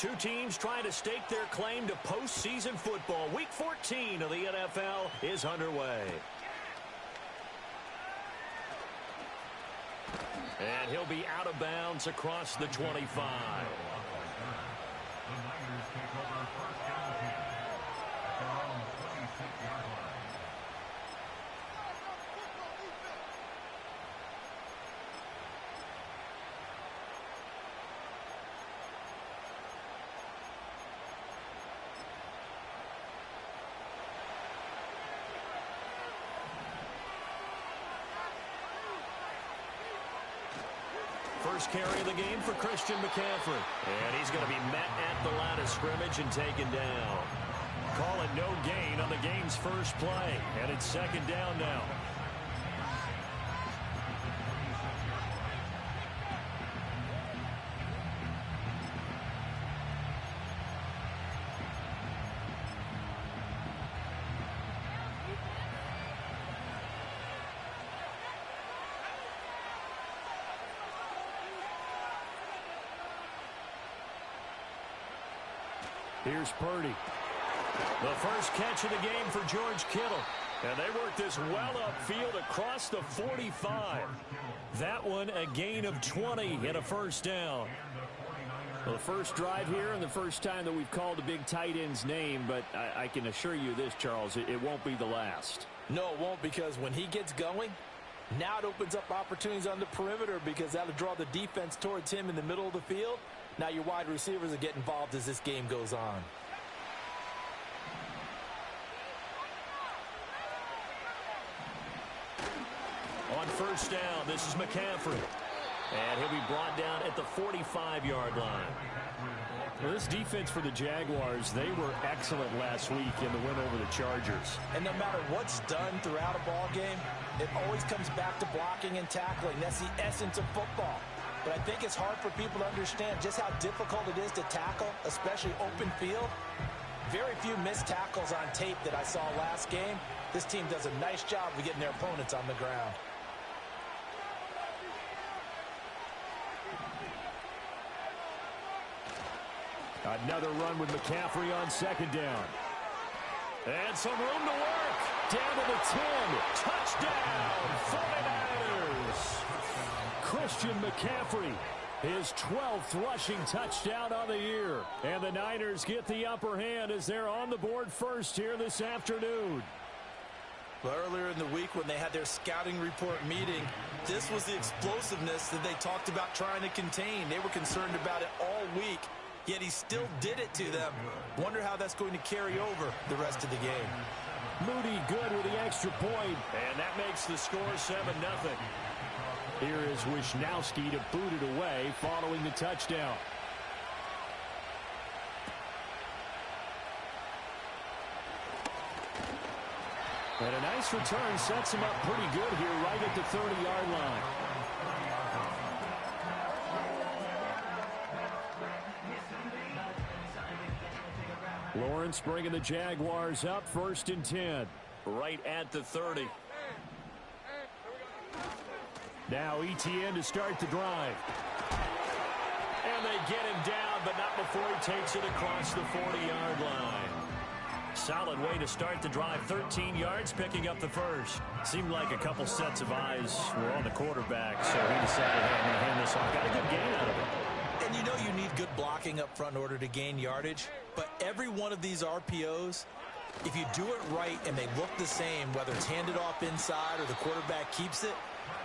Two teams trying to stake their claim to postseason football. Week 14 of the NFL is underway. And he'll be out of bounds across the 25. First carry of the game for Christian McCaffrey. And he's going to be met at the line of scrimmage and taken down. Call it no gain on the game's first play. And it's second down now. Here's Purdy. The first catch of the game for George Kittle. And they work this well upfield across the 45. That one a gain of 20 and a first down. Well, the first drive here and the first time that we've called a big tight end's name, but I can assure you this, Charles, it won't be the last. No, it won't, because when he gets going, now it opens up opportunities on the perimeter because that'll draw the defense towards him in the middle of the field. Now your wide receivers will get involved as this game goes on. On first down, this is McCaffrey. And he'll be brought down at the 45-yard line. Well, this defense for the Jaguars, they were excellent last week in the win over the Chargers. And no matter what's done throughout a ball game, it always comes back to blocking and tackling. That's the essence of football. But I think it's hard for people to understand just how difficult it is to tackle, especially open field. Very few missed tackles on tape that I saw last game. This team does a nice job of getting their opponents on the ground. Another run with McCaffrey on second down. And some room to work. Down to the 10. Touchdown, 49ers. Christian McCaffrey, his 12th rushing touchdown on the year. And the Niners get the upper hand as they're on the board first here this afternoon. Well, earlier in the week when they had their scouting report meeting, this was the explosiveness that they talked about trying to contain. They were concerned about it all week, yet he still did it to them. Wonder how that's going to carry over the rest of the game. Moody good with the extra point, and that makes the score 7-0. Here is Wisnowski to boot it away following the touchdown. And a nice return sets him up pretty good here right at the 30-yard line. Lawrence bringing the Jaguars up 1st and 10. Right at the 30. Now ETN to start the drive. And they get him down, but not before he takes it across the 40-yard line. Solid way to start the drive. 13 yards, picking up the first. Seemed like a couple sets of eyes were on the quarterback, so he decided, hey, I'm going to hand this off. Got a good gain out of it. And you know you need good blocking up front in order to gain yardage, but every one of these RPOs, if you do it right and they look the same, whether it's handed off inside or the quarterback keeps it,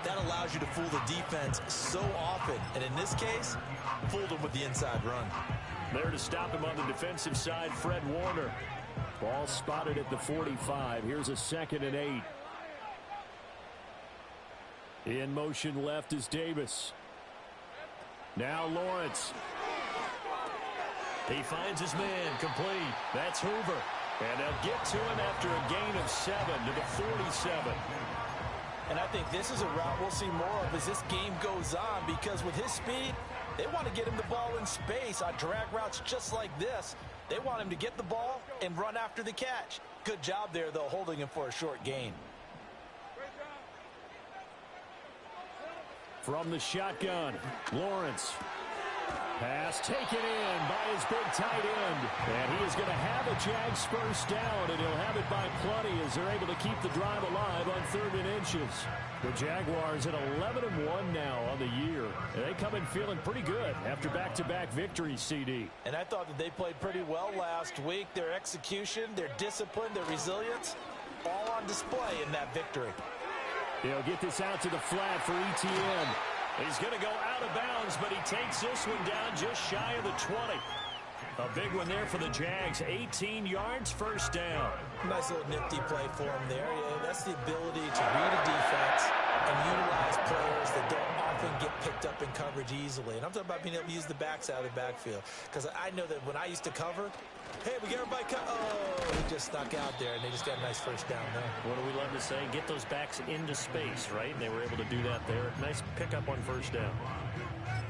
that allows you to fool the defense so often. And in this case, fooled them with the inside run. There to stop him on the defensive side, Fred Warner. Ball spotted at the 45. Here's a 2nd and 8. In motion left is Davis. Now Lawrence. He finds his man complete. That's Hoover. And they'll get to him after a gain of 7 to the 47. And I think this is a route we'll see more of as this game goes on, because with his speed, they want to get him the ball in space on drag routes just like this. They want him to get the ball and run after the catch. Good job there, though, holding him for a short gain. From the shotgun, Lawrence. Pass taken in by his big tight end. And he is going to have a Jags first down, and he'll have it by plenty as they're able to keep the drive alive on 3rd and inches. The Jaguars at 11-1 now on the year. And they come in feeling pretty good after back-to-back victories, CD. And I thought that they played pretty well last week. Their execution, their discipline, their resilience, all on display in that victory. He'll get this out to the flat for ETN. He's going to go out of bounds, but he takes this one down just shy of the 20. A big one there for the Jags. 18 yards, first down. Nice little nifty play for him there. Yeah, that's the ability to read a defense and utilize players that don't often get picked up in coverage easily. And I'm talking about being able to use the backs out of the backfield. Because I know that when I used to cover, hey, we get everybody oh, he just snuck out there, and they just got a nice first down there. What do we love to say? Get those backs into space, right? And they were able to do that there. Nice pickup on first down.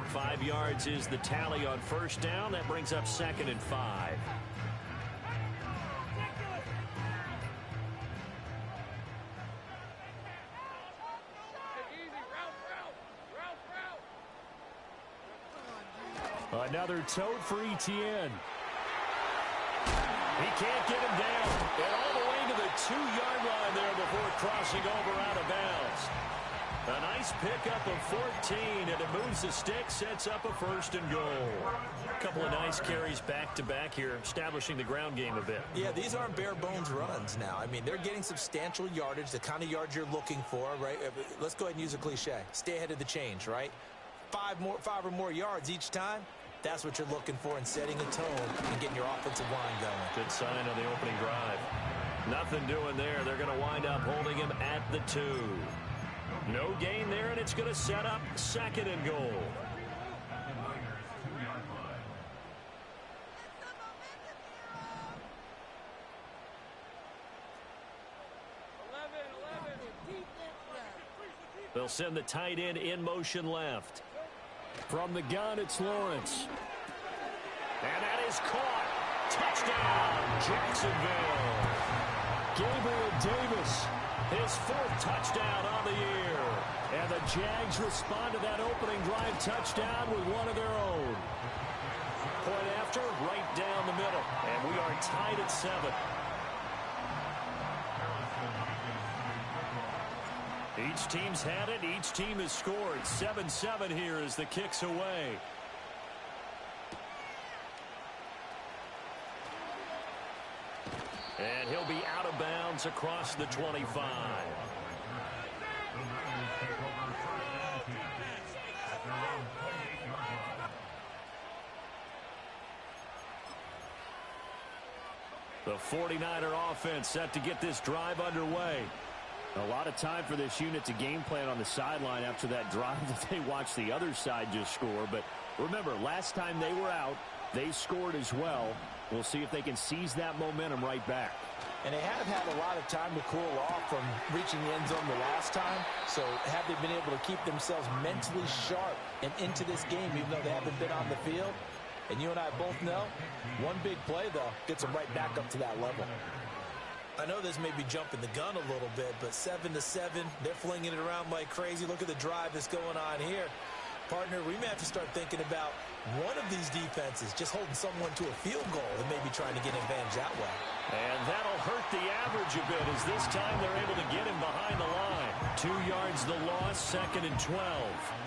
5 yards is the tally on first down. That brings up 2nd and 5. Another tote for ETN. He can't get him down. And all the way to the 2-yard line there before crossing over out of bounds. A nice pickup of 14, and it moves the stick, sets up a 1st and goal. A couple of nice carries back-to-back here, establishing the ground game a bit. Yeah, these aren't bare-bones runs now. I mean, they're getting substantial yardage, the kind of yards you're looking for, right? Let's go ahead and use a cliche. Stay ahead of the change, right? 5 or more yards each time. That's what you're looking for in setting a tone and getting your offensive line going. Good sign on the opening drive. Nothing doing there. They're going to wind up holding him at the 2. No gain there, and it's going to set up 2nd and goal. They'll send the tight end in motion left. From the gun, it's Lawrence. And that is caught. Touchdown, Jacksonville. Gabriel Davis, his 4th touchdown on the year. And the Jags respond to that opening drive touchdown with one of their own. Point after, right down the middle. And we are tied at 7. Each team's had it. Each team has scored. 7-7 here as the kick's away. And he'll be out of bounds across the 25. The 49er offense set to get this drive underway. A lot of time for this unit to game plan on the sideline after that drive that they watched the other side just score. But remember, last time they were out, they scored as well. We'll see if they can seize that momentum right back. And they have had a lot of time to cool off from reaching the end zone the last time. So have they been able to keep themselves mentally sharp and into this game, even though they haven't been on the field? And you and I both know, one big play, though, gets them right back up to that level. I know this may be jumping the gun a little bit, but 7-7, they're flinging it around like crazy. Look at the drive that's going on here. Partner, we may have to start thinking about one of these defenses just holding someone to a field goal and maybe trying to get an advantage that way. And that'll hurt the average a bit as this time they're able to get him behind the line. 2 yards the loss, 2nd and 12.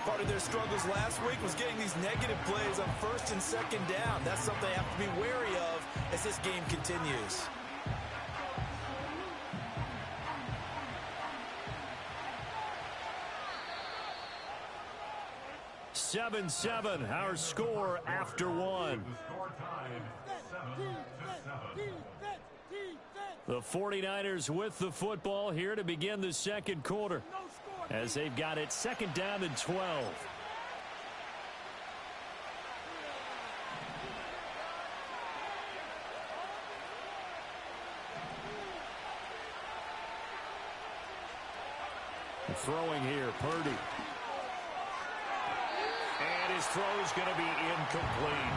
Part of their struggles last week was getting these negative plays on 1st and 2nd down. That's something they have to be wary of as this game continues. 7-7, our score after 1. The 49ers with the football here to begin the 2nd quarter as they've got it 2nd down and 12. Throwing here, Purdy. And his throw's going to be incomplete.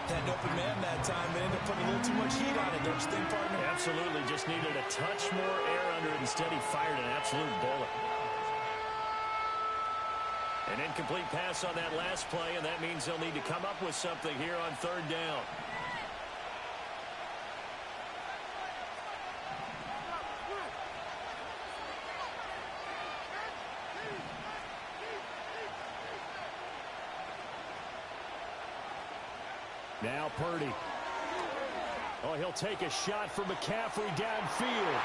Had an open man that time, but ended up putting a little too much heat on it, don't you think, partner? Absolutely. Just needed a touch more air under it. Instead, he fired an absolute bullet. And An incomplete pass on that last play, and that means they'll need to come up with something here on third down. Now Purdy. Oh, he'll take a shot from McCaffrey downfield.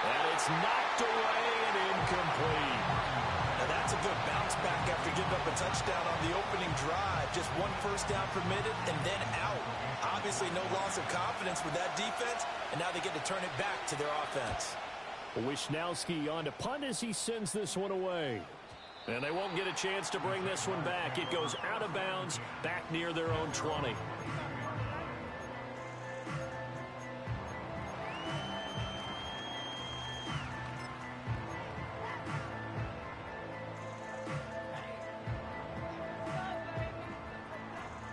And it's knocked away and incomplete. Now that's a good bounce back after giving up a touchdown on the opening drive. Just one first down permitted and then out. Obviously no loss of confidence with that defense, and now they get to turn it back to their offense. Wishnowski on to punt as he sends this one away. And they won't get a chance to bring this one back. It goes out of bounds back near their own 20.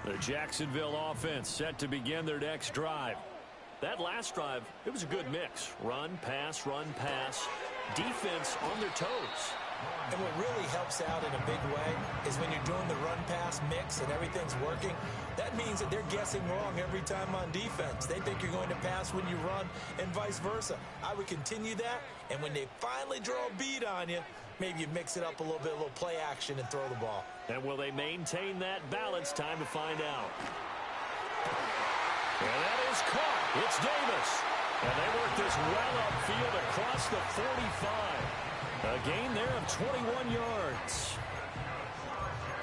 The Jacksonville offense set to begin their next drive. That last drive, it was a good mix. Run, pass, defense on their toes. And what really helps out in a big way is when you're doing the run-pass mix and everything's working, that means that they're guessing wrong every time on defense. They think you're going to pass when you run and vice versa. I would continue that, and when they finally draw a bead on you, maybe you mix it up a little bit, a little play action, and throw the ball. And will they maintain that balance? Time to find out. And that is caught. It's Davis. And they work this well upfield across the 45. A gain there of 21 yards.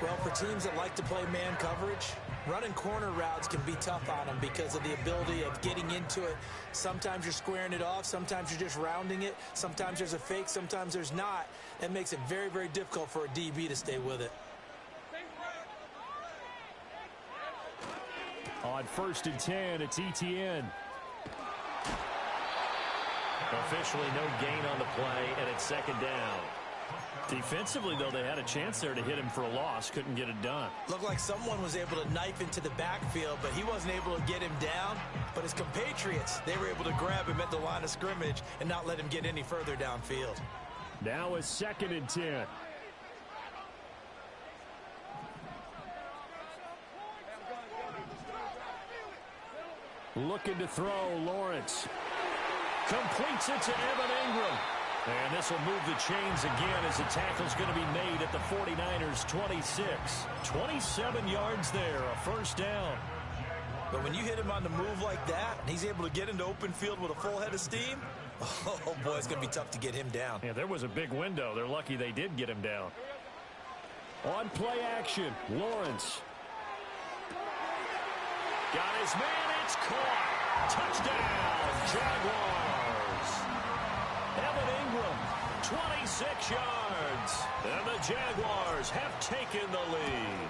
Well, for teams that like to play man coverage, running corner routes can be tough on them because of the ability of getting into it. Sometimes you're squaring it off. Sometimes you're just rounding it. Sometimes there's a fake. Sometimes there's not. That makes it very, very difficult for a DB to stay with it. On 1st and 10, it's Etienne. Officially no gain on the play, and it's second down. Defensively, though, they had a chance there to hit him for a loss. Couldn't get it done. Looked like someone was able to knife into the backfield, but he wasn't able to get him down. But his compatriots, they were able to grab him at the line of scrimmage and not let him get any further downfield. Now a 2nd and 10. Looking to throw, Lawrence. Completes it to Evan Ingram. And this will move the chains again as the tackle's going to be made at the 49ers 26. 27 yards there, a first down. But when you hit him on the move like that, and he's able to get into open field with a full head of steam, oh boy, it's going to be tough to get him down. Yeah, there was a big window. They're lucky they did get him down. On play action, Lawrence. Got his man, it's caught. Touchdown, Jaguars. Evan Ingram, 26 yards. And the Jaguars have taken the lead.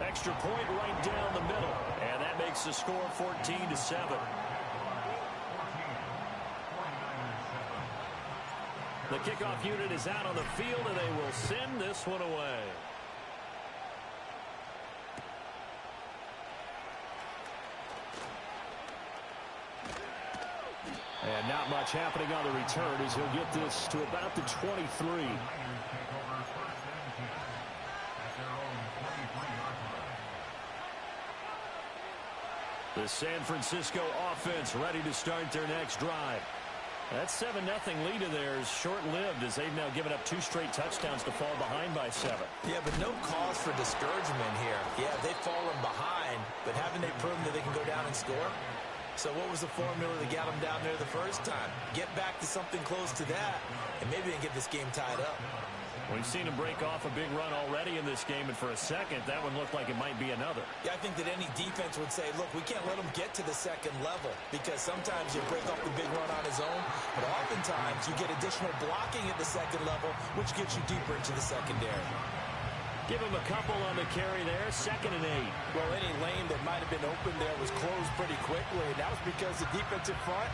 Extra point right down the middle. And that makes the score 14-7. The kickoff unit is out on the field, and they will send this one away. And not much happening on the return as he'll get this to about the 23. The San Francisco offense ready to start their next drive. That 7-0 lead of theirs short-lived as they've now given up 2 straight touchdowns to fall behind by 7. Yeah, but no cause for discouragement here. Yeah, they've fallen behind, but haven't they proven that they can go down and score? So what was the formula that got them down there the first time? Get back to something close to that, and maybe they can get this game tied up. We've seen them break off a big run already in this game, and for a second, that one looked like it might be another. Yeah, I think that any defense would say, look, we can't let him get to the second level because sometimes you break off the big run on his own, but oftentimes you get additional blocking at the second level, which gets you deeper into the secondary. Give him a couple on the carry there, 2nd and 8. Well, any lane that might have been open there was closed pretty quickly, and that was because the defensive front,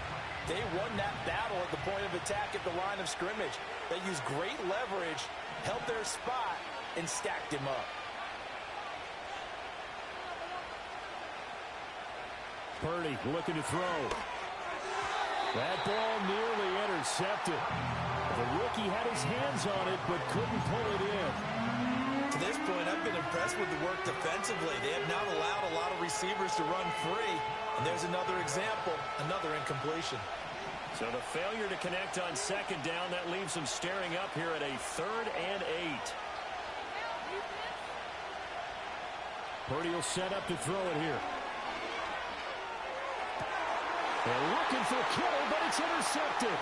they won that battle at the point of attack at the line of scrimmage. They used great leverage, held their spot, and stacked him up. Purdy looking to throw. That ball nearly intercepted. The rookie had his hands on it, but couldn't pull it in. To this point, I've been impressed with the work defensively. They have not allowed a lot of receivers to run free. And there's another example, another incompletion. So the failure to connect on second down, that leaves them staring up here at a 3rd and 8. Purdy will set up to throw it here. They're looking for Kittle, but it's intercepted.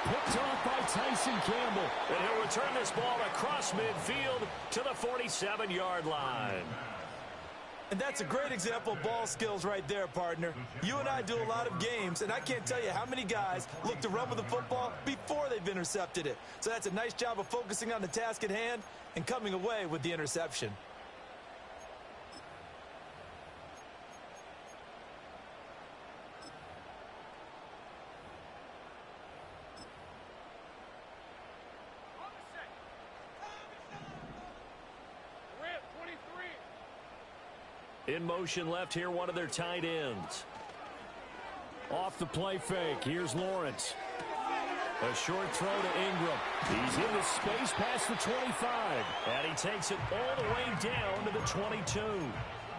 Picked off by Tyson Campbell. And he'll return this ball across midfield to the 47-yard line. And that's a great example of ball skills right there, partner. You and I do a lot of games, and I can't tell you how many guys look to run with the football before they've intercepted it. So that's a nice job of focusing on the task at hand and coming away with the interception. In motion left here, one of their tight ends. Off the play fake. Here's Lawrence. A short throw to Ingram. He's into space past the 25. And he takes it all the way down to the 22.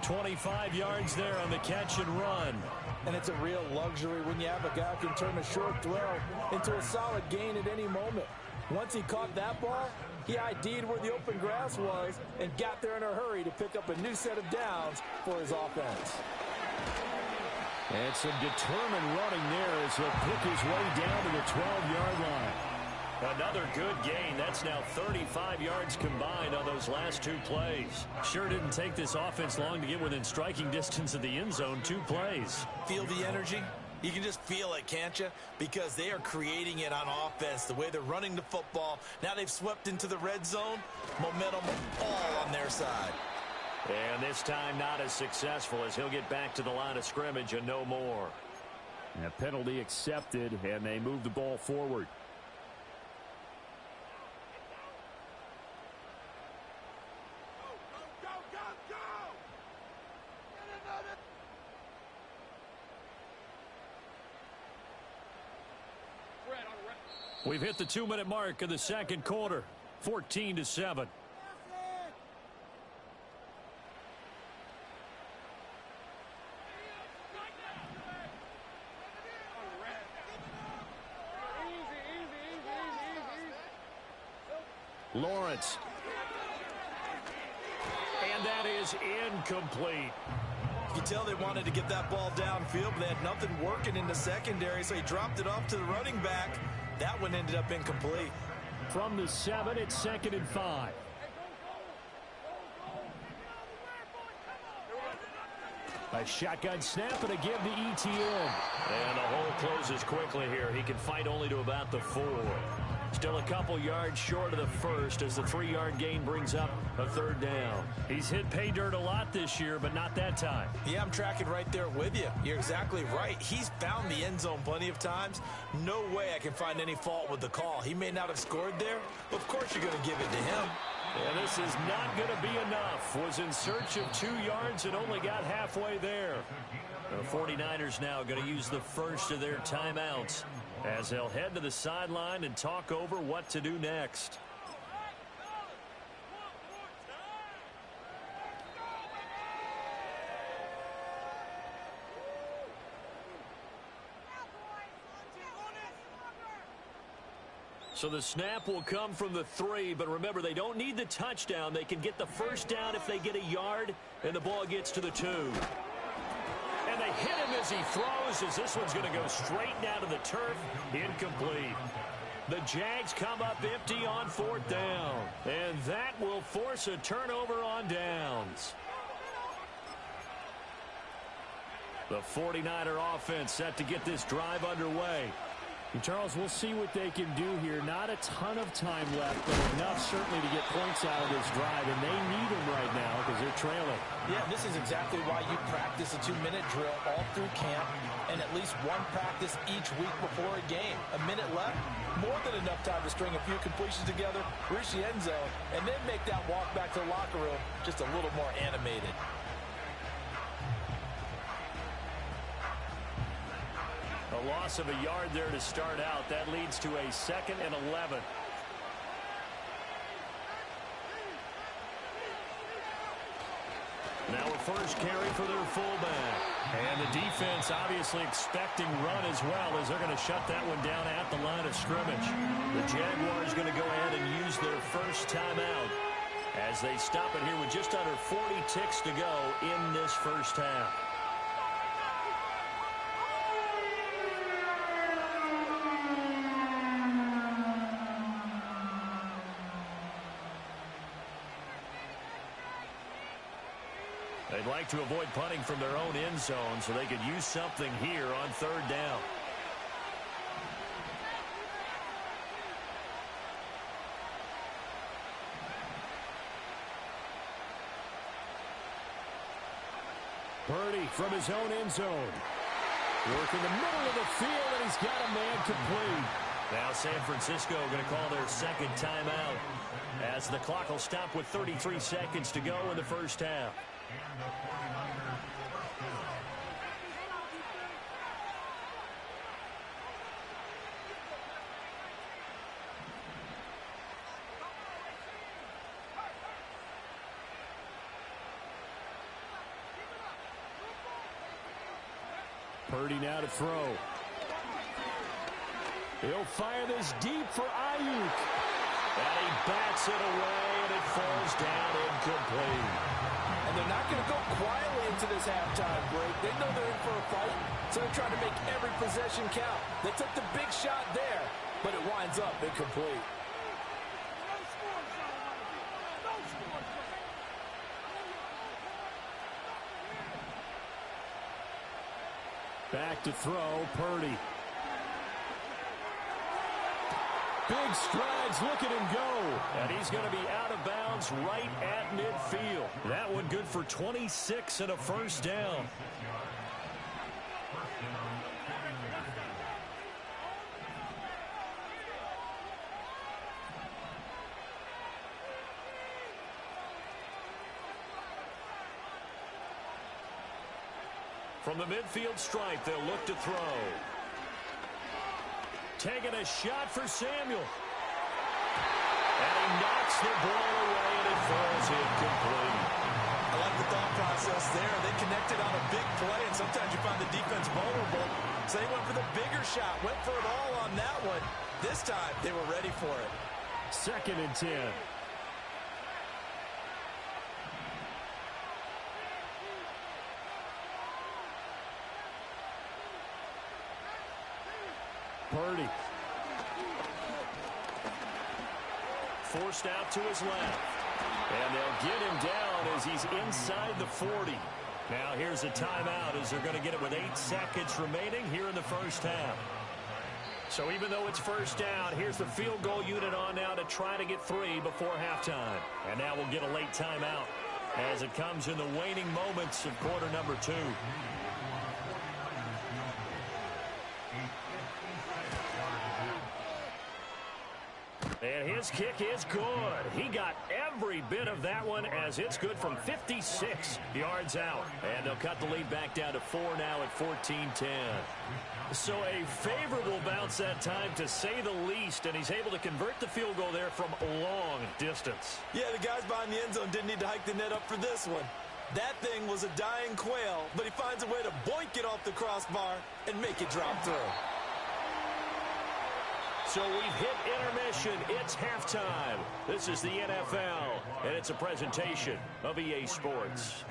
25 yards there on the catch and run. And it's a real luxury when you have a guy who can turn a short throw into a solid gain at any moment. Once he caught that ball, he ID'd where the open grass was and got there in a hurry to pick up a new set of downs for his offense. And some determined running there as he'll pick his way down to the 12-yard line. Another good gain. That's now 35 yards combined on those last 2 plays. Sure didn't take this offense long to get within striking distance of the end zone. 2 plays. Feel the energy? You can just feel it, can't you? Because they are creating it on offense, the way they're running the football. Now they've swept into the red zone. Momentum all on their side. And this time not as successful as he'll get back to the line of scrimmage and no more. And a penalty accepted, and they move the ball forward. We've hit the 2-minute mark of the second quarter. 14-7. Lawrence. And that is incomplete. You can tell they wanted to get that ball downfield, but they had nothing working in the secondary, so he dropped it off to the running back. That one ended up incomplete. From the 7, it's 2nd and 5. A shotgun snap and a give to ETN. And the hole closes quickly here. He can fight only to about the 4. Still a couple yards short of the first as the 3-yard gain brings up a 3rd down. He's hit pay dirt a lot this year, but not that time. Yeah, I'm tracking right there with you. You're exactly right. He's found the end zone plenty of times. No way I can find any fault with the call. He may not have scored there. Of course you're going to give it to him. And this is not going to be enough. Was in search of 2 yards and only got halfway there. The 49ers now going to use the first of their timeouts as they'll head to the sideline and talk over what to do next. So the snap will come from the 3, but remember, they don't need the touchdown. They can get the first down if they get a yard, and the ball gets to the 2. And they hit him as he throws, as this one's going to go straight down to the turf. Incomplete. The Jags come up empty on 4th down, and that will force a turnover on downs. The 49er offense set to get this drive underway. And Charles, we'll see what they can do here. Not a ton of time left, but enough certainly to get points out of this drive, and they need them right now because they're trailing. Yeah, this is exactly why you practice a 2-minute drill all through camp and at least one practice each week before a game. A minute left, more than enough time to string a few completions together, reach the end zone, and then make that walk back to the locker room just a little more animated. A loss of a yard there to start out. That leads to a 2nd and 11. Now a first carry for their fullback. And the defense obviously expecting run as well, as they're going to shut that one down at the line of scrimmage. The Jaguars going to go ahead and use their first timeout as they stop it here with just under 40 ticks to go in this first half. They'd like to avoid punting from their own end zone so they could use something here on 3rd down. Purdy from his own end zone. Working the middle of the field, and he's got a man complete. Now San Francisco going to call their 2nd timeout as the clock will stop with 33 seconds to go in the first half. Purdy now to throw. He'll fire this deep for Ayuk. And he bats it away, and it falls down incomplete. And they're not going to go quietly into this halftime break. They know they're in for a fight, so they're trying to make every possession count. They took the big shot there, but it winds up incomplete. Back to throw, Purdy. Big strides, look at him go. And he's going to be out of bounds right at midfield. That one good for 26 and a first down. From the midfield stripe, they'll look to throw. Taking a shot for Samuel. And he knocks the ball away, and it falls incomplete. I like the thought process there. They connected on a big play, and sometimes you find the defense vulnerable. So they went for the bigger shot, went for it all on that one. This time, they were ready for it. 2nd and 10. Purdy. Forced out to his left. And they'll get him down as he's inside the 40. Now here's a timeout as they're going to get it with 8 seconds remaining here in the first half. So even though it's first down, here's the field goal unit on now to try to get 3 before halftime. And now we'll get a late timeout as it comes in the waning moments of quarter number 2. And his kick is good. He got every bit of that one as it's good from 56 yards out. And they'll cut the lead back down to 4 now at 14-10. So a favorable bounce that time, to say the least, and he's able to convert the field goal there from long distance. Yeah, the guys behind the end zone didn't need to hike the net up for this one. That thing was a dying quail, but he finds a way to boink it off the crossbar and make it drop through. So we've hit intermission. It's halftime. This is the NFL, and it's a presentation of EA Sports.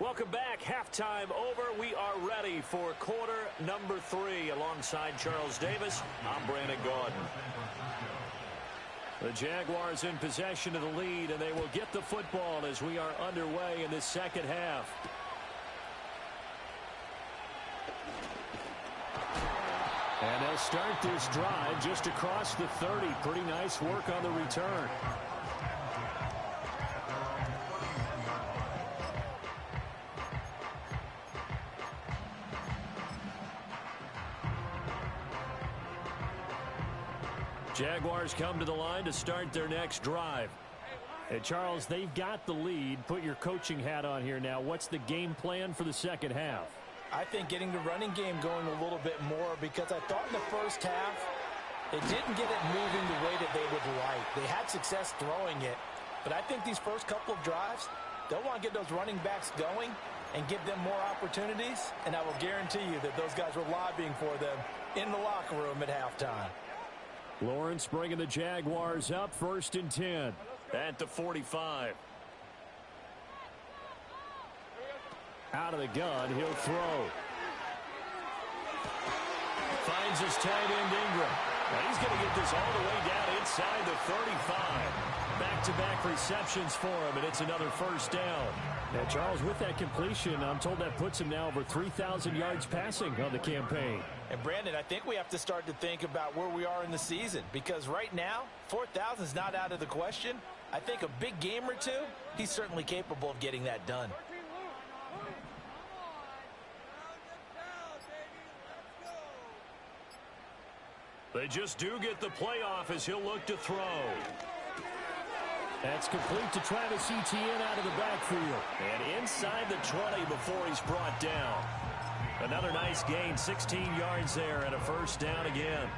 Welcome back. Halftime over. We are ready for quarter number 3. Alongside Charles Davis, I'm Brandon Gaudin. The Jaguars in possession of the lead, and they will get the football as we are underway in this second half. And they'll start this drive just across the 30. Pretty nice work on the return. Jaguars come to the line to start their next drive. Hey, Charles, they've got the lead. Put your coaching hat on here now. What's the game plan for the second half? I think getting the running game going a little bit more, because I thought in the first half it didn't get it moving the way that they would like. They had success throwing it, but I think these first couple of drives, they'll want to get those running backs going and give them more opportunities, and I will guarantee you that those guys were lobbying for them in the locker room at halftime. Lawrence bringing the Jaguars up, 1st and 10. At the 45. Out of the gun, he'll throw. Finds his tight end Ingram. Now he's going to get this all the way down inside the 35. Back-to-back receptions for him, and it's another 1st down. Now, Charles, with that completion, I'm told that puts him now over 3,000 yards passing on the campaign. And, Brandon, I think we have to start to think about where we are in the season, because right now, 4,000 is not out of the question. I think a big game or two, he's certainly capable of getting that done. They just do get the playoff as he'll look to throw. That's complete to Travis Etienne out of the backfield. And inside the 20 before he's brought down. Another nice gain, 16 yards there, and a 1st down again.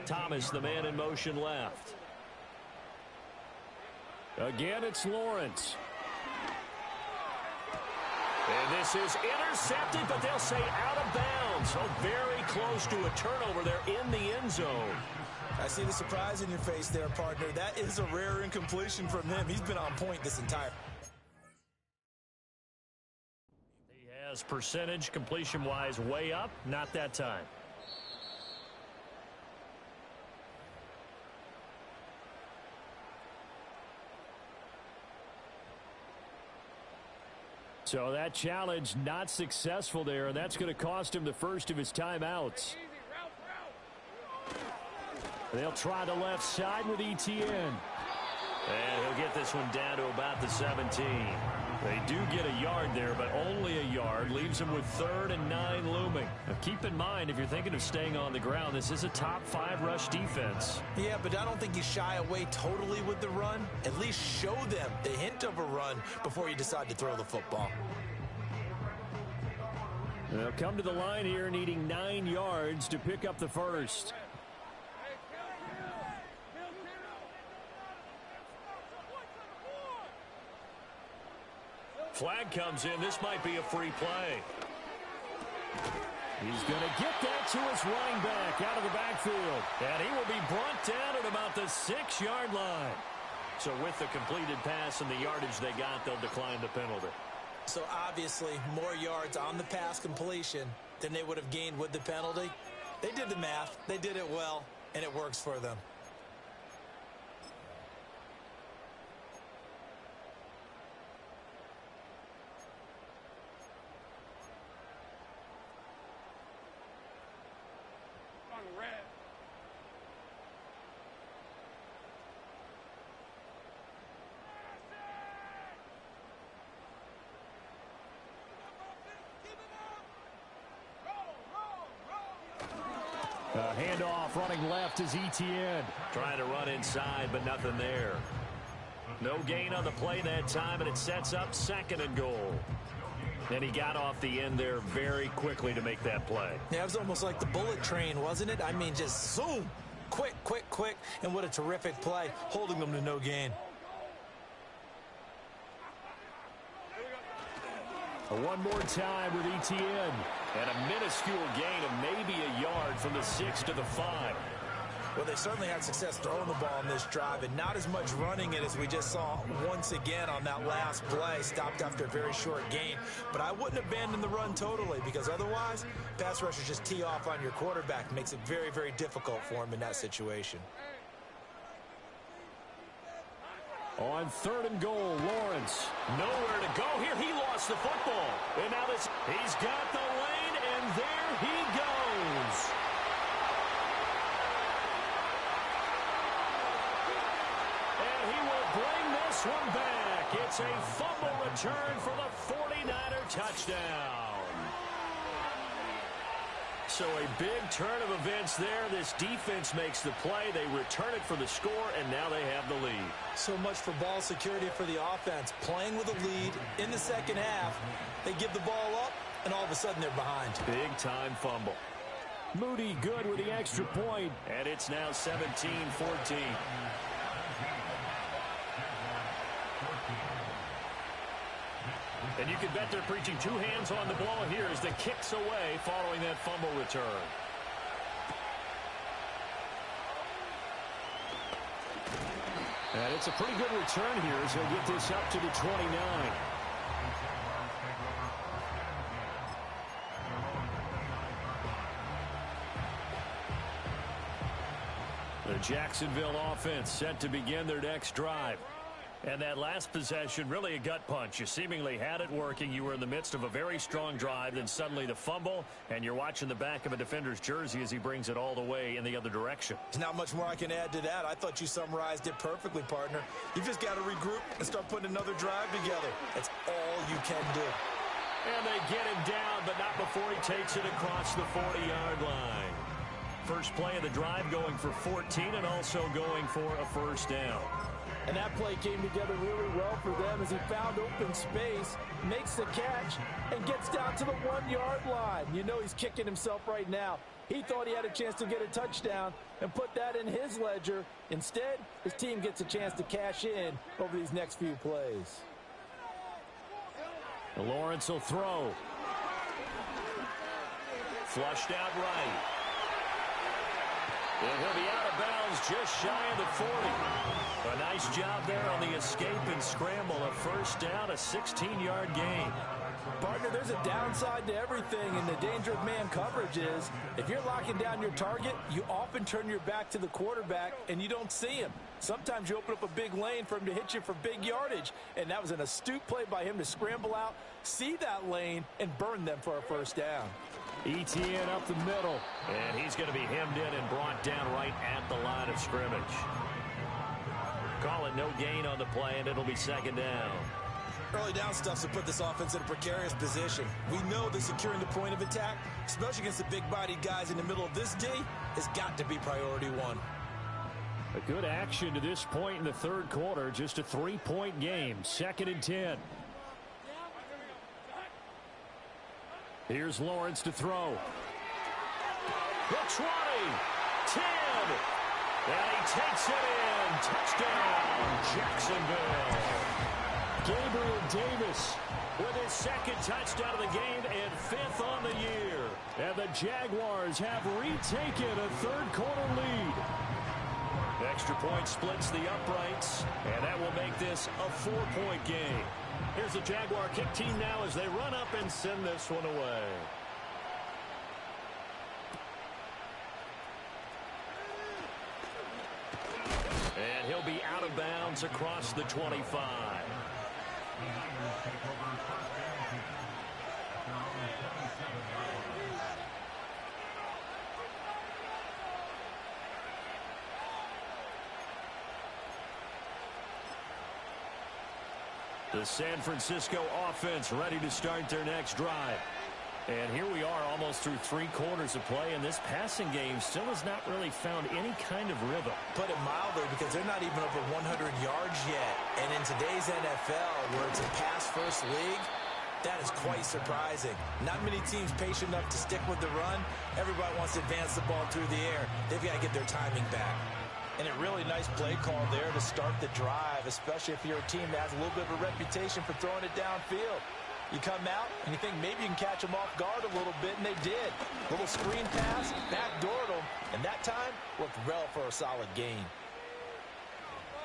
Thomas, the man in motion left. Again, it's Lawrence. And this is intercepted, but they'll say out of bounds. So very close to a turnover there in the end zone. I see the surprise in your face there, partner. That is a rare incompletion from him. He's been on point this entire. He has percentage completion-wise way up. Not that time. So that challenge not successful there, and that's going to cost him the first of his timeouts. They'll try the left side with Etienne. And he'll get this one down to about the 17. They do get a yard there, but only a yard. Leaves him with 3rd and 9 looming. Now keep in mind, if you're thinking of staying on the ground, this is a top 5 rush defense. Yeah, but I don't think you shy away totally with the run. At least show them the hint of a run before you decide to throw the football. They'll come to the line here needing 9 yards to pick up the first. Flag comes in. This might be a free play. He's going to get that to his running back out of the backfield. And he will be brought down at about the 6-yard line. So with the completed pass and the yardage they got, they'll decline the penalty. So obviously more yards on the pass completion than they would have gained with the penalty. They did the math. They did it well, and it works for them. Handoff running left is Etienne. Trying to run inside, but nothing there. No gain on the play that time, and it sets up 2nd and goal. And he got off the end there very quickly to make that play. Yeah, it was almost like the bullet train, wasn't it? I mean, just zoom. Quick, quick, quick. And what a terrific play, holding them to no gain. One more time with Etienne. And a minuscule gain of maybe a yard from the 6 to the 5. Well, they certainly had success throwing the ball on this drive, and not as much running it as we just saw once again on that last play. Stopped after a very short gain. But I wouldn't abandon the run totally, because otherwise, pass rushers just tee off on your quarterback. Makes it very, very difficult for him in that situation. On 3rd and goal, Lawrence. Nowhere to go here. He lost the football. And now he's got the lane, and there he goes. And he will bring this one back. It's a fumble return for the 49er touchdown. So a big turn of events there. This defense makes the play. They return it for the score, and now they have the lead. So much for ball security for the offense. Playing with a lead in the second half, they give the ball up, and all of a sudden they're behind. Big-time fumble. Moody good with the extra point. And it's now 17-14. And you can bet they're preaching two hands on the ball here as the kick's away following that fumble return. And it's a pretty good return here as he'll get this up to the 29. The Jacksonville offense set to begin their next drive. And that last possession, really a gut punch. You seemingly had it working. You were in the midst of a very strong drive. Then suddenly the fumble, and you're watching the back of a defender's jersey as he brings it all the way in the other direction. There's not much more I can add to that. I thought you summarized it perfectly, partner. You just got to regroup and start putting another drive together. That's all you can do. And they get him down, but not before he takes it across the 40-yard line. First play of the drive going for 14 and also going for a first down. And that play came together really well for them as he found open space, makes the catch, and gets down to the 1-yard line. You know he's kicking himself right now. He thought he had a chance to get a touchdown and put that in his ledger. Instead, his team gets a chance to cash in over these next few plays. Lawrence will throw. Flushed out right. And he'll be out of bounds just shy of the 40. A nice job there on the escape and scramble. A first down, a 16-yard gain. Partner, there's a downside to everything, and the danger of man coverage is if you're locking down your target, you often turn your back to the quarterback and you don't see him. Sometimes you open up a big lane for him to hit you for big yardage, and that was an astute play by him to scramble out, see that lane, and burn them for a first down. ETN up the middle. And he's going to be hemmed in and brought down right at the line of scrimmage. Call it no gain on the play, and it'll be second down. Early down stuff to put this offense in a precarious position. We know that securing the point of attack, especially against the big-bodied guys in the middle of this D, has got to be priority one. A good action to this point in the third quarter. Just a 3-point game. 2nd and 10. Here's Lawrence to throw. The 20, 10, and he takes it in. Touchdown, Jacksonville. Gabriel Davis With his second touchdown of the game and 5th on the year. And the Jaguars have retaken a third-quarter lead. Extra point splits the uprights, and that will make this a 4-point game. Here's the Jaguar kick team now as they run up and send this one away. And he'll be out of bounds across the 25. The San Francisco offense ready to start their next drive. And here we are almost through 3 quarters of play, and this passing game still has not really found any kind of rhythm. Put it mildly, because they're not even over 100 yards yet. And in today's NFL, where it's a pass-first league, that is quite surprising. Not many teams patient enough to stick with the run. Everybody wants to advance the ball through the air. They've got to get their timing back. And a really nice play call there to start the drive, especially if you're a team that has a little bit of a reputation for throwing it downfield. You come out and you think maybe you can catch them off guard a little bit, and they did. Little screen pass, backdoored them, and that time worked well for a solid gain.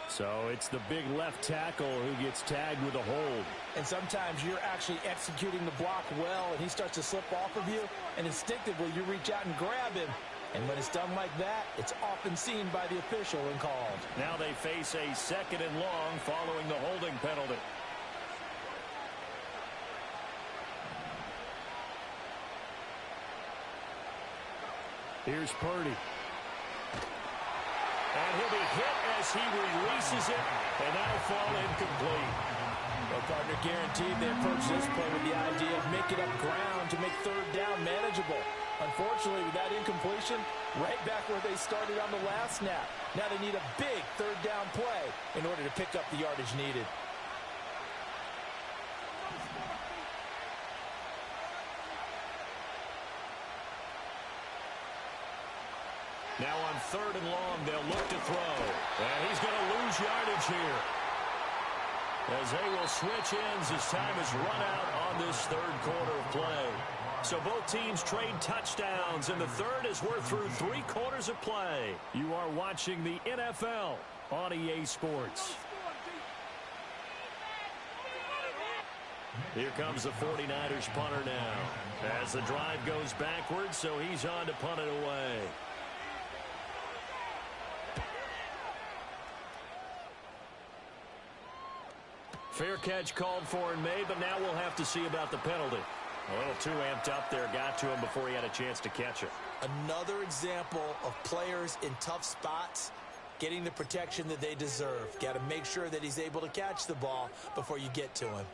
So it's the big left tackle who gets tagged with a hold. And sometimes you're actually executing the block well, and he starts to slip off of you, and instinctively you reach out and grab him. And when it's done like that, it's often seen by the official and called. Now they face a 2nd and long following the holding penalty. Here's Purdy. And he'll be hit as he releases it, and that'll fall incomplete. Well, partner, guaranteed they approach this play with the idea of making up ground to make 3rd down manageable. Unfortunately, with that incompletion, right back where they started on the last snap. Now they need a big third down play in order to pick up the yardage needed. Now on 3rd and long, they'll look to throw. And he's going to lose yardage here, as they will switch ends as time is run out on this 3rd quarter of play. So both teams trade touchdowns, and the third as we're through 3 quarters of play. You are watching the NFL on EA Sports. Here comes the 49ers punter now, as the drive goes backwards, so he's on to punt it away. Fair catch called for and made, but now we'll have to see about the penalty. A little too amped up there, got to him before he had a chance to catch it. Another example of players in tough spots getting the protection that they deserve. Got to make sure that he's able to catch the ball before you get to him.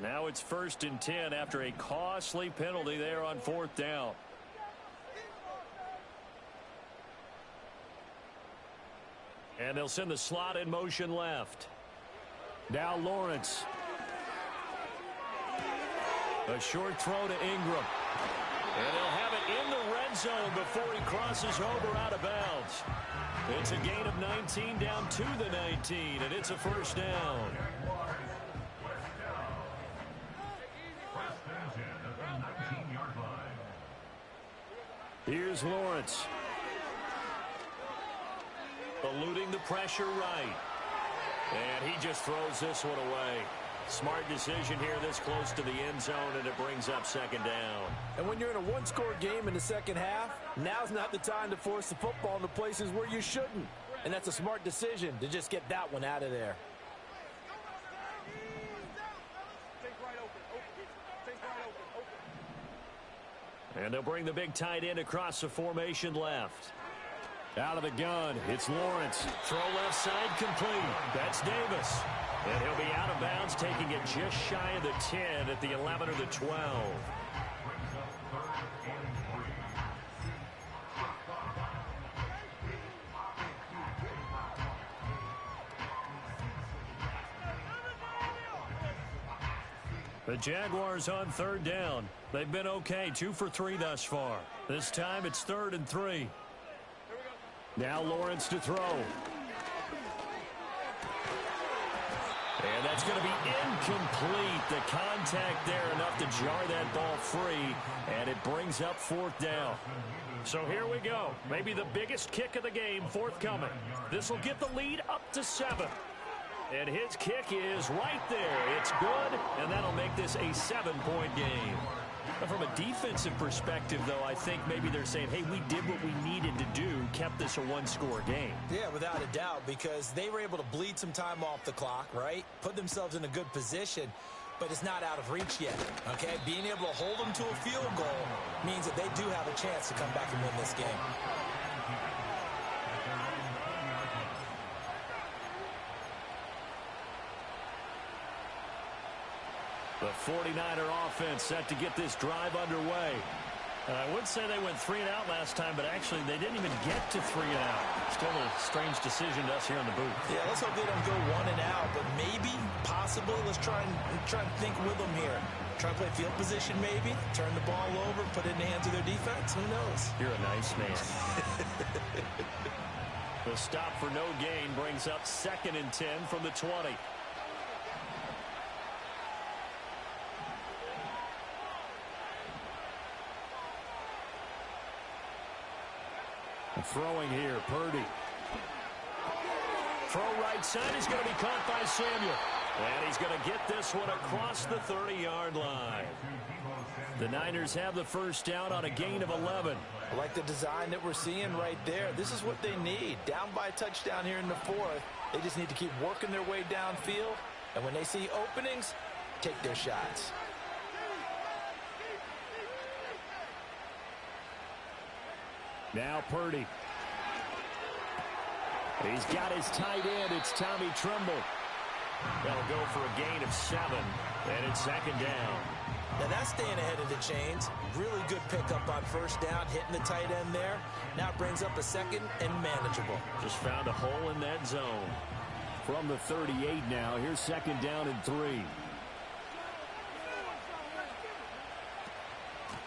Now it's 1st and 10 after a costly penalty there on 4th down. And they'll send the slot in motion left. Now Lawrence. A short throw to Ingram. And they'll have it in the red zone before he crosses over out of bounds. It's a gain of 19 down to the 19, and it's a 1st down. Here's Lawrence. Eluding the pressure right. And he just throws this one away. Smart decision here this close to the end zone, and it brings up 2nd down. And when you're in a one-score game in the second half, now's not the time to force the football into places where you shouldn't. And that's a smart decision to just get that one out of there. And they'll bring the big tight end across the formation left. Out of the gun, it's Lawrence. Throw left side complete. That's Davis. And he'll be out of bounds, taking it just shy of the 10 at the 11 or the 12. The Jaguars on 3rd down. They've been okay, 2 for 3 thus far. This time it's 3rd and 3. Now Lawrence to throw. And that's going to be incomplete. The contact there enough to jar that ball free, and it brings up 4th down. So here we go. Maybe the biggest kick of the game forthcoming. This will get the lead up to 7. And his kick is right there. It's good, and that'll make this a 7-point game. But from a defensive perspective, though, I think maybe they're saying, hey, we did what we needed to do, kept this a 1-score game. Yeah, without a doubt, because they were able to bleed some time off the clock, right? Put themselves in a good position, but it's not out of reach yet, okay? Being able to hold them to a field goal means that they do have a chance to come back and win this game. The 49er offense set to get this drive underway. I would say they went 3 and out last time, but actually they didn't even get to 3 and out. Still a strange decision to us here in the booth. Yeah, let's hope they don't go 1 and out, but maybe, possibly, let's try and think with them here. Try to play field position maybe, turn the ball over, put it in the hands of their defense. Who knows? You're a nice man. The stop for no gain brings up 2nd and 10 from the 20. Throwing here, Purdy. Throw right side is going to be caught by Samuel. And he's going to get this one across the 30-yard line. The Niners have the 1st down on a gain of 11. I like the design that we're seeing right there. This is what they need. Down by a touchdown here in the 4th. They just need to keep working their way downfield. And when they see openings, take their shots. Now Purdy. He's got his tight end. It's Tommy Tremble. That'll go for a gain of 7, and it's second down. Now that's staying ahead of the chains. Really good pickup on first down, hitting the tight end there. Now it brings up a second and manageable. Just found a hole in that zone. From the 38 now, here's second down and 3.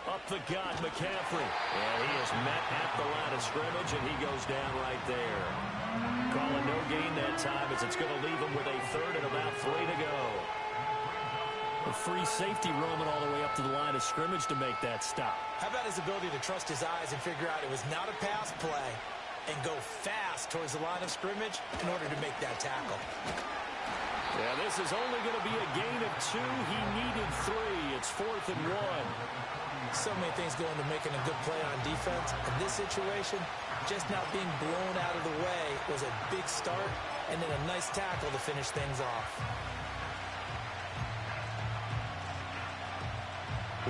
Up the gut, McCaffrey. And he is met at the line of scrimmage, and he goes down right there. Calling no gain that time as it's going to leave him with a third and about 3 to go. A free safety roaming all the way up to the line of scrimmage to make that stop. How about his ability to trust his eyes and figure out it was not a pass play and go fast towards the line of scrimmage in order to make that tackle. Yeah, this is only going to be a gain of 2. He needed 3. It's 4th and 1. So many things go into making a good play on defense. In this situation, just not being blown out of the way was a big start, and then a nice tackle to finish things off.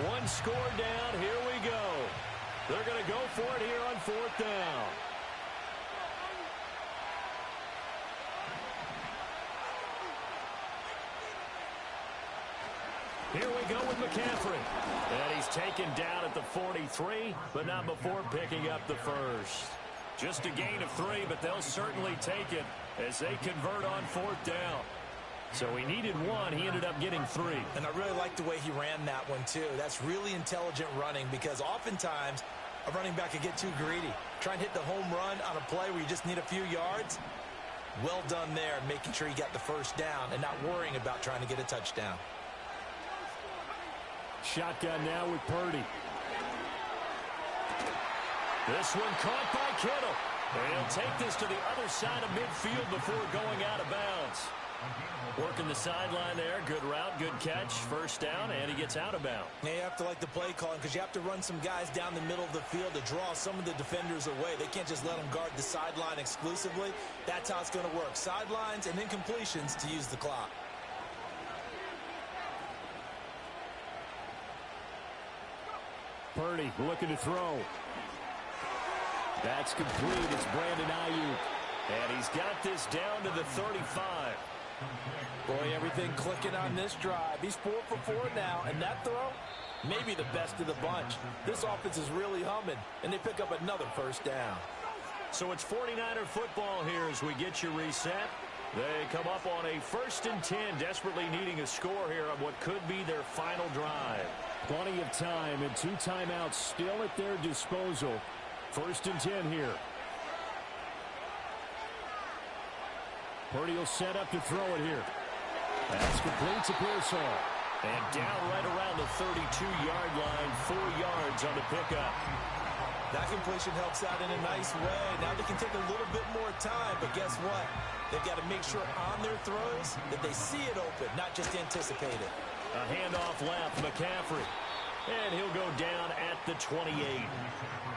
One score down. Here we go. They're going to go for it here on 4th down. Here we go with McCaffrey. And he's taken down at the 43, but not before picking up the first. Just a gain of 3, but they'll certainly take it as they convert on 4th down. So he needed 1. He ended up getting 3. And I really like the way he ran that one, too. That's really intelligent running because oftentimes a running back can get too greedy. Try and hit the home run on a play where you just need a few yards. Well done there, making sure he got the first down and not worrying about trying to get a touchdown. Shotgun now with Purdy. This one caught by Kittle. And he'll take this to the other side of midfield before going out of bounds. Working the sideline there. Good route, good catch. First down, and he gets out of bounds. Now you have to like the play calling because you have to run some guys down the middle of the field to draw some of the defenders away. They can't just let them guard the sideline exclusively. That's how it's going to work. Sidelines and then completions to use the clock. Purdy looking to throw. That's complete. It's Brandon Ayuk. And he's got this down to the 35. Boy, everything clicking on this drive. He's 4 for 4 now, and that throw, maybe the best of the bunch. This offense is really humming, and they pick up another first down. So it's 49er football here as we get you reset. They come up on a 1st and 10, desperately needing a score here on what could be their final drive. Plenty of time and 2 timeouts still at their disposal. 1st and 10 here. Purdy will set up to throw it here. That's complete to Pearsall. And down right around the 32-yard line, 4 yards on the pickup. That completion helps out in a nice way. Now they can take a little bit more time, but guess what? They've got to make sure on their throws that they see it open, not just anticipate it. A handoff left, McCaffrey. And he'll go down at the 28.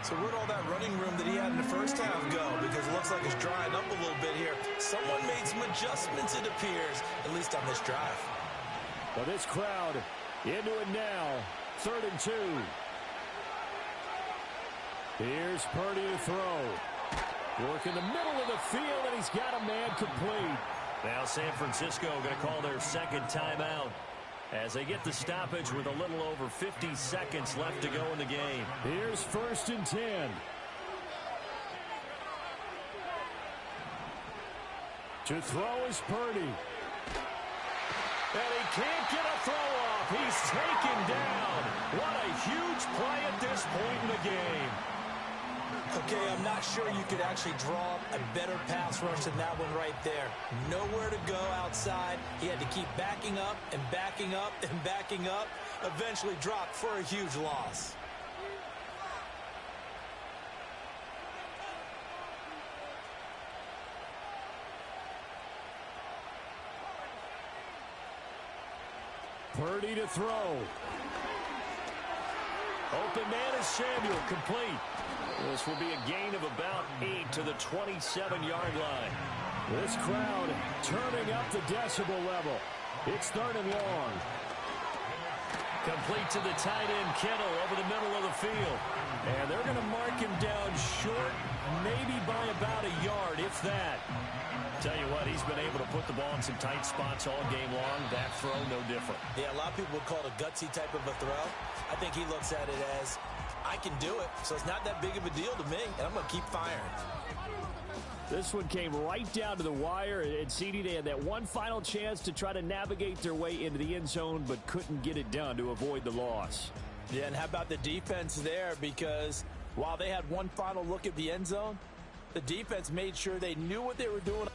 So where'd all that running room that he had in the first half go? Because it looks like it's drying up a little bit here. Someone made some adjustments, it appears, at least on this drive. Well, this crowd into it now. 3rd and 2. Here's Purdy to throw. Work in the middle of the field, and he's got a man complete. Now San Francisco going to call their 2nd timeout as they get the stoppage with a little over 50 seconds left to go in the game. Here's 1st and 10. To throw is Purdy. And he can't get a throw off. He's taken down. What a huge play at this point in the game. Okay, I'm not sure you could actually draw a better pass rush than that one right there. Nowhere to go outside. He had to keep backing up and backing up and backing up. Eventually dropped for a huge loss. Purdy to throw. Open man is Samuel, complete. This will be a gain of about 8 to the 27-yard line. This crowd turning up the decibel level. It's 3rd and long. Complete to the tight end, Kittle, over the middle of the field. And they're going to mark him down short, maybe by about a yard, if that. Tell you what, he's been able to put the ball in some tight spots all game long. That throw, no different. Yeah, a lot of people would call it a gutsy type of a throw. I think he looks at it as, I can do it, so it's not that big of a deal to me, and I'm going to keep firing. This one came right down to the wire, and CD, they had that one final chance to try to navigate their way into the end zone, but couldn't get it done to avoid the loss. Yeah, and how about the defense there? Because while they had one final look at the end zone, the defense made sure they knew what they were doing